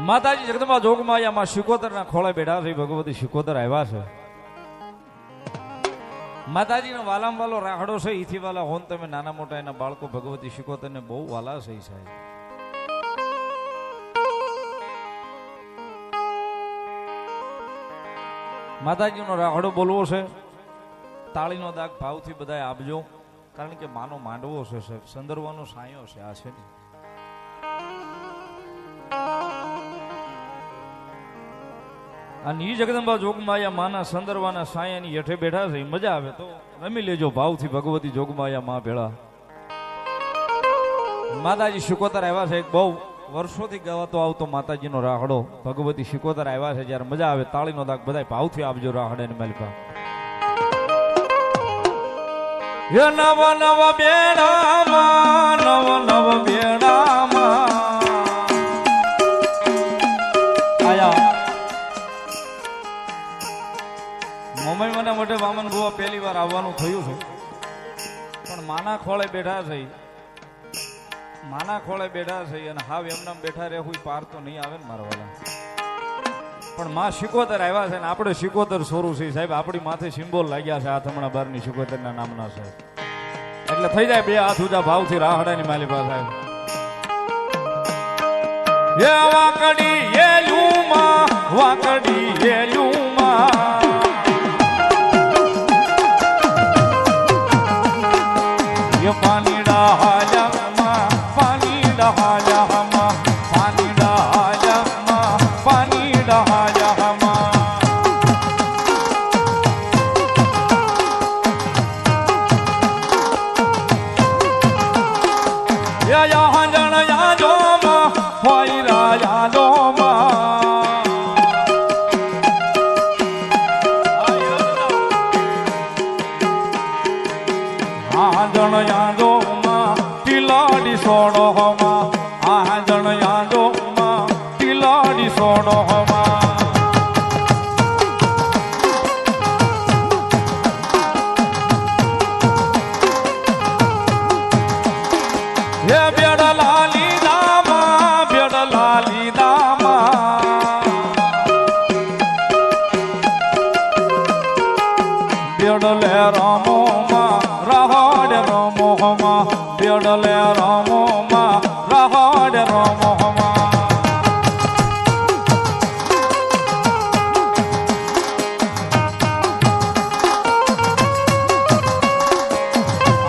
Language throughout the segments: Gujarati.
માતાજી જગદંબા જોગમાયામાં શિકોતરના ખોળે બેઠા છે. ભગવતી શિકોતર આવ્યા છે. માતાજીનો વાલામ વાલો રાહડો છે. ઈથી વાલા હોન તમે નાના મોટા એના બાળકો ભગવતી શિકોતરને બહુ વાલા છે. સાહેબ માતાજીનો રાહડો બોલવો છે. તાળીનો દાગ ભાવથી બધાએ આપજો, કારણ કે માનો માંડવો છે સાહેબ, સંદર્ભનો સાયો છે. આ છે ને અને ઈ જગદંબા જોગમાયા માના સંદર્ભના સાયાની હેઠે બેઠા છે. મજા આવે તો રમી લેજો ભાવથી ભગવતી જોગમાયા માં ભેળા. માતાજી શિકોતર આવ્યા છે. એક બહુ વર્ષોથી ગવાતો આવતો માતાજીનો રાહડો ભગવતી શિકોતર આવ્યા છે. જ્યારે મજા આવે તાળીનો દાગ બધાય ભાવથી આપજો રાહડે ને માલિકા. નવ નવ બેડામાં નવ નવ બેડામાં આયા મમ્મી મને મોટે વામન બુવા પહેલી વાર આવવાનું થયું છે, પણ માના ખોળે બેઠા છે. માના ખોળે બેઠા છે અને હાવ એમનામ બેઠા રહે કોઈ પાર તો નહીં આવે ને મારા વાલા. પણ માં શિકોતર આવ્યા છે ને આપણે શિકોતર સોરું છે સાહેબ. આપણી માથે સિમ્બોલ લાગ્યા છે હાથ હમણાં બારની શિકોતરના નામના છે. એટલે થઈ જાય બે હાથ ઊંચા ભાવથી રાહડાની માલિકા સાહેબ. એ વાકડી એલુમાં વાકડી એલુમાં એ પાણી ડાહાજામાં પાણી ડાહાજામાં પાણી ડાહાજામાં પાણી ડાહાજામાં યા જણ યાદોમાં હોયરા યાદોમાં જણ યાદોમાં ટીલાડી સોડોમાં આ જણ યાદોમાં ટીલાડી સોડોમાં હે બેડલાલી દામા બેડલાલી દામા બેડલે રામોમાં રાહડે રામોમાં બેડલે રામોમાં રાહડે રામોમાં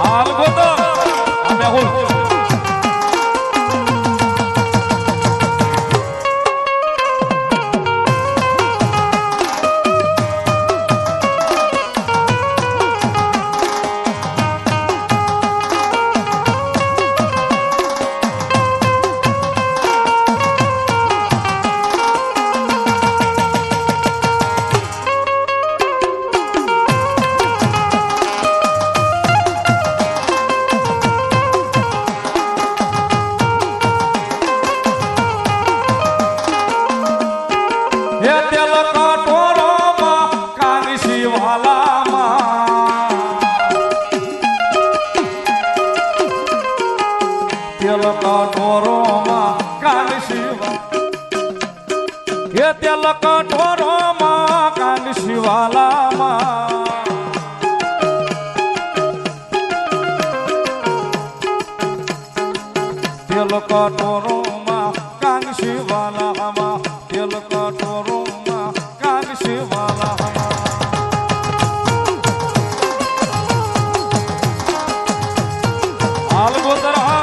હાલ ગોતો અમે હું કટોરોમાં કાન શિવાલામાં તેલ કટોરોમાં કાન શિવાલામાં તેલ કટોરોમાં કાન શિવાલામાં હાલ ગોતરા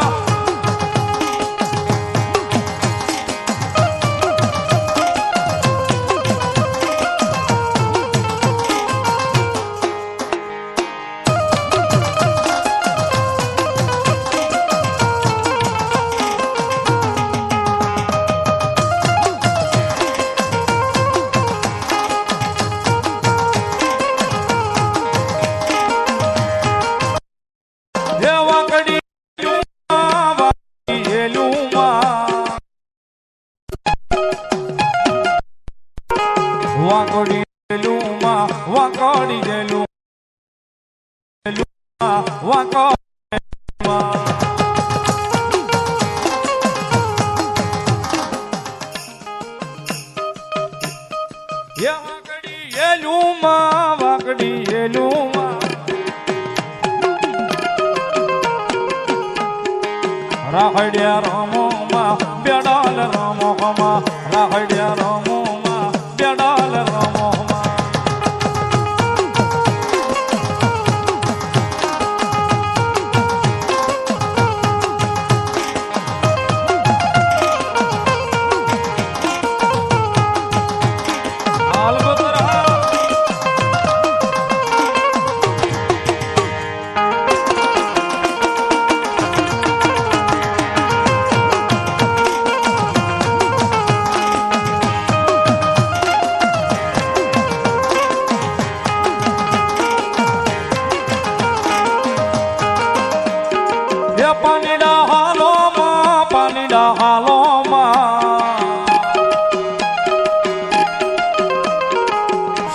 વાંકોડી ગેલુમાં વાંકોડી ગેલું વાંકોડીમાં એ વાકડી એલુમાં વાકડી એલુમાં રાહડ્યા રમોમાં બેડાલ રમોમાં રાહડ્યા રમોમાં બેડાલ રમોમાં પાણીડા હાલોમાં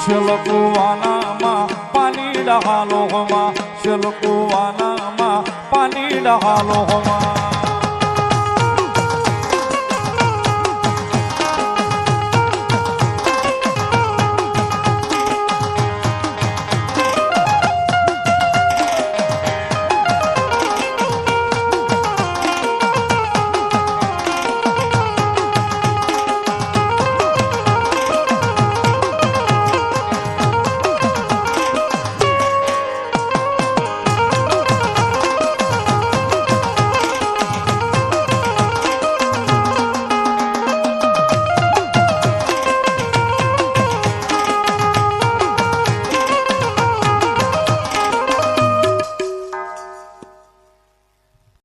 શેલકુવાનામાં પાણીડા હાલોમાં શેલકુવાનામાં પાણીડા હાલોમાં